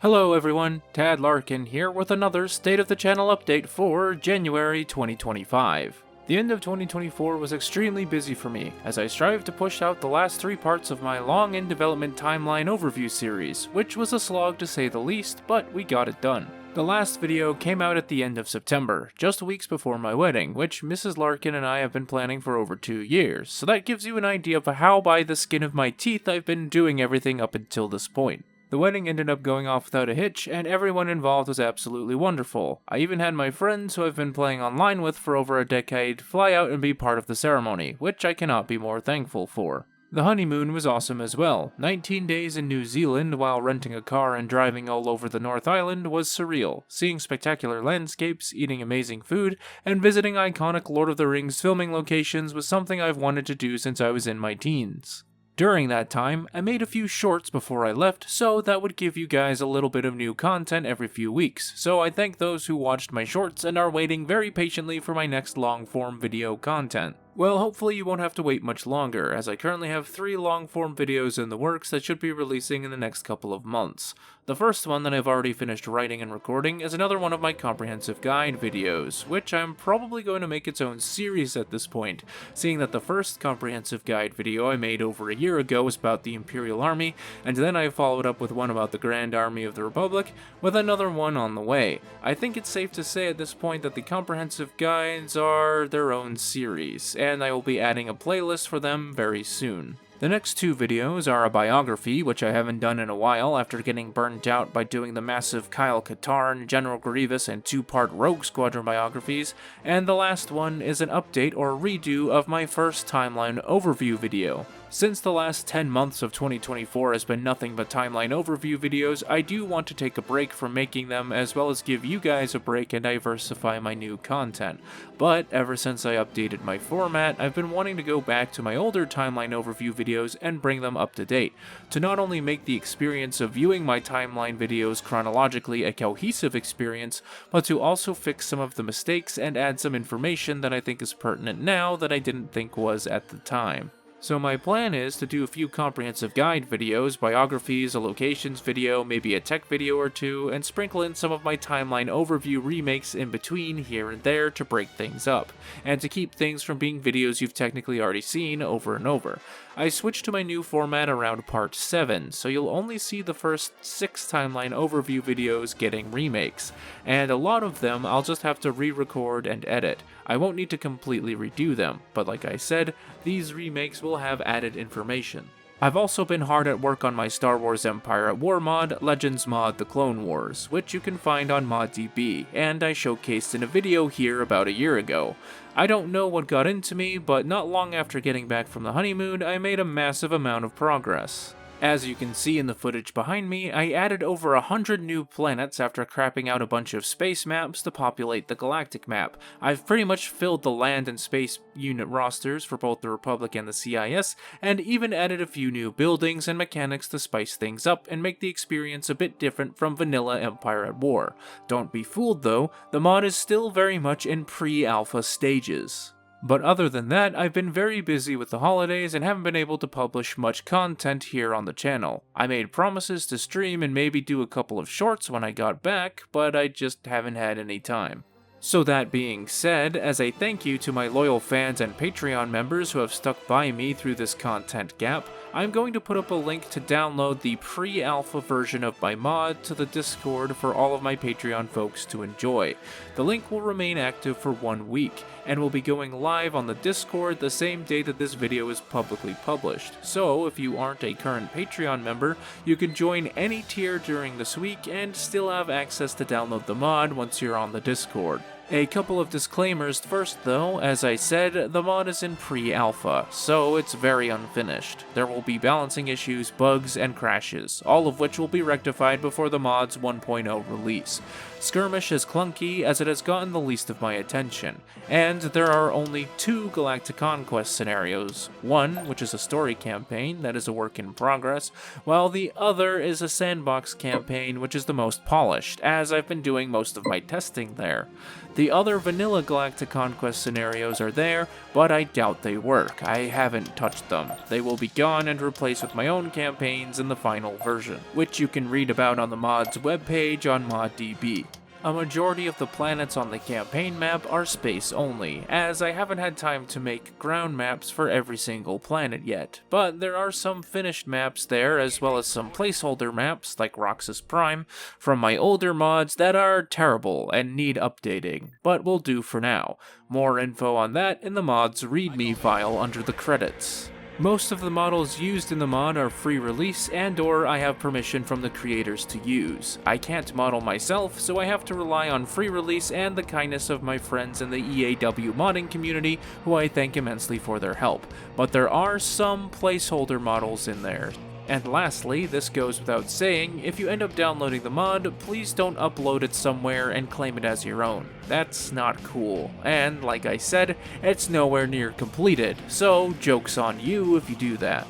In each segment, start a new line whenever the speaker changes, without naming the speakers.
Hello everyone, Tad Larkin here with another State of the Channel update for January 2025. The end of 2024 was extremely busy for me, as I strived to push out the last 3 parts of my long in development timeline overview series, which was a slog to say the least, but we got it done. The last video came out at the end of September, just weeks before my wedding, which Mrs. Larkin and I have been planning for over 2 years, so that gives you an idea of how by the skin of my teeth I've been doing everything up until this point. The wedding ended up going off without a hitch, and everyone involved was absolutely wonderful. I even had my friends who I've been playing online with for over a decade fly out and be part of the ceremony, which I cannot be more thankful for. The honeymoon was awesome as well. 19 days in New Zealand while renting a car and driving all over the North Island was surreal. Seeing spectacular landscapes, eating amazing food, and visiting iconic Lord of the Rings filming locations was something I've wanted to do since I was in my teens. During that time, I made a few shorts before I left, so that would give you guys a little bit of new content every few weeks, so I thank those who watched my shorts and are waiting very patiently for my next long-form video content. Well, hopefully you won't have to wait much longer, as I currently have 3 long-form videos in the works that should be releasing in the next couple of months. The first one that I've already finished writing and recording is another one of my comprehensive guide videos, which I'm probably going to make its own series at this point, seeing that the first comprehensive guide video I made over a year ago was about the Imperial Army, and then I followed up with one about the Grand Army of the Republic, with another one on the way. I think it's safe to say at this point that the comprehensive guides are their own series, and I will be adding a playlist for them very soon. The next 2 videos are a biography, which I haven't done in a while after getting burnt out by doing the massive Kyle Katarn, General Grievous, and 2-part Rogue Squadron biographies, and the last one is an update or redo of my first timeline overview video. Since the last 10 months of 2024 has been nothing but timeline overview videos, I do want to take a break from making them as well as give you guys a break and diversify my new content. But ever since I updated my format, I've been wanting to go back to my older timeline overview videos and bring them up to date, to not only make the experience of viewing my timeline videos chronologically a cohesive experience, but to also fix some of the mistakes and add some information that I think is pertinent now that I didn't think was at the time. So my plan is to do a few comprehensive guide videos, biographies, a locations video, maybe a tech video or 2, and sprinkle in some of my timeline overview remakes in between here and there to break things up, and to keep things from being videos you've technically already seen over and over. I switched to my new format around part 7, so you'll only see the first 6 timeline overview videos getting remakes, and a lot of them I'll just have to re-record and edit. I won't need to completely redo them, but like I said, these remakes will have added information. I've also been hard at work on my Star Wars Empire at War mod, Legends mod The Clone Wars, which you can find on ModDB, and I showcased in a video here about a year ago. I don't know what got into me, but not long after getting back from the honeymoon, I made a massive amount of progress. As you can see in the footage behind me, I added over 100 new planets after crapping out a bunch of space maps to populate the galactic map. I've pretty much filled the land and space unit rosters for both the Republic and the CIS, and even added a few new buildings and mechanics to spice things up and make the experience a bit different from vanilla Empire at War. Don't be fooled though, the mod is still very much in pre-alpha stages. But other than that, I've been very busy with the holidays and haven't been able to publish much content here on the channel. I made promises to stream and maybe do a couple of shorts when I got back, but I just haven't had any time. So that being said, as a thank you to my loyal fans and Patreon members who have stuck by me through this content gap, I'm going to put up a link to download the pre-alpha version of my mod to the Discord for all of my Patreon folks to enjoy. The link will remain active for 1 week, and will be going live on the Discord the same day that this video is publicly published. So if you aren't a current Patreon member, you can join any tier during this week and still have access to download the mod once you're on the Discord. A couple of disclaimers first though, as I said, the mod is in pre-alpha, so it's very unfinished. There will be balancing issues, bugs, and crashes, all of which will be rectified before the mod's 1.0 release. Skirmish is clunky as it has gotten the least of my attention, and there are only 2 Galactic Conquest scenarios, one which is a story campaign that is a work in progress, while the other is a sandbox campaign which is the most polished, as I've been doing most of my testing there. The other vanilla Galactic Conquest scenarios are there, but I doubt they work. I haven't touched them. They will be gone and replaced with my own campaigns in the final version, which you can read about on the mod's webpage on ModDB. A majority of the planets on the campaign map are space only, as I haven't had time to make ground maps for every single planet yet, but there are some finished maps there as well as some placeholder maps, like Roxas Prime, from my older mods that are terrible and need updating, but will do for now. More info on that in the mod's README file under the credits. Most of the models used in the mod are free release and/or I have permission from the creators to use. I can't model myself, so I have to rely on free release and the kindness of my friends in the EAW modding community, who I thank immensely for their help. But there are some placeholder models in there. And lastly, this goes without saying, if you end up downloading the mod, please don't upload it somewhere and claim it as your own. That's not cool, and like I said, it's nowhere near completed, so joke's on you if you do that.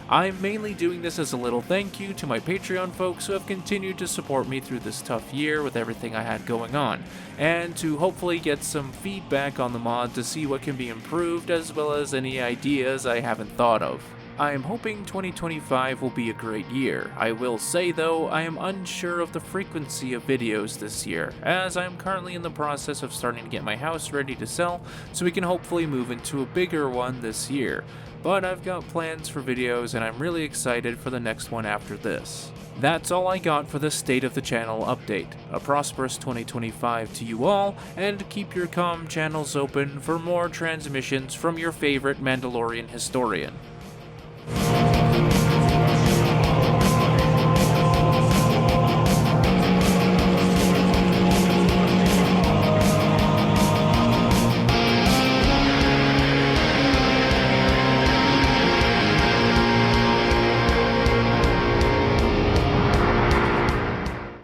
I'm mainly doing this as a little thank you to my Patreon folks who have continued to support me through this tough year with everything I had going on, and to hopefully get some feedback on the mod to see what can be improved as well as any ideas I haven't thought of. I am hoping 2025 will be a great year. I will say though, I am unsure of the frequency of videos this year, as I am currently in the process of starting to get my house ready to sell, so we can hopefully move into a bigger one this year. But I've got plans for videos and I'm really excited for the next one after this. That's all I got for the State of the Channel update. A prosperous 2025 to you all, and keep your comm channels open for more transmissions from your favorite Mandalorian historian.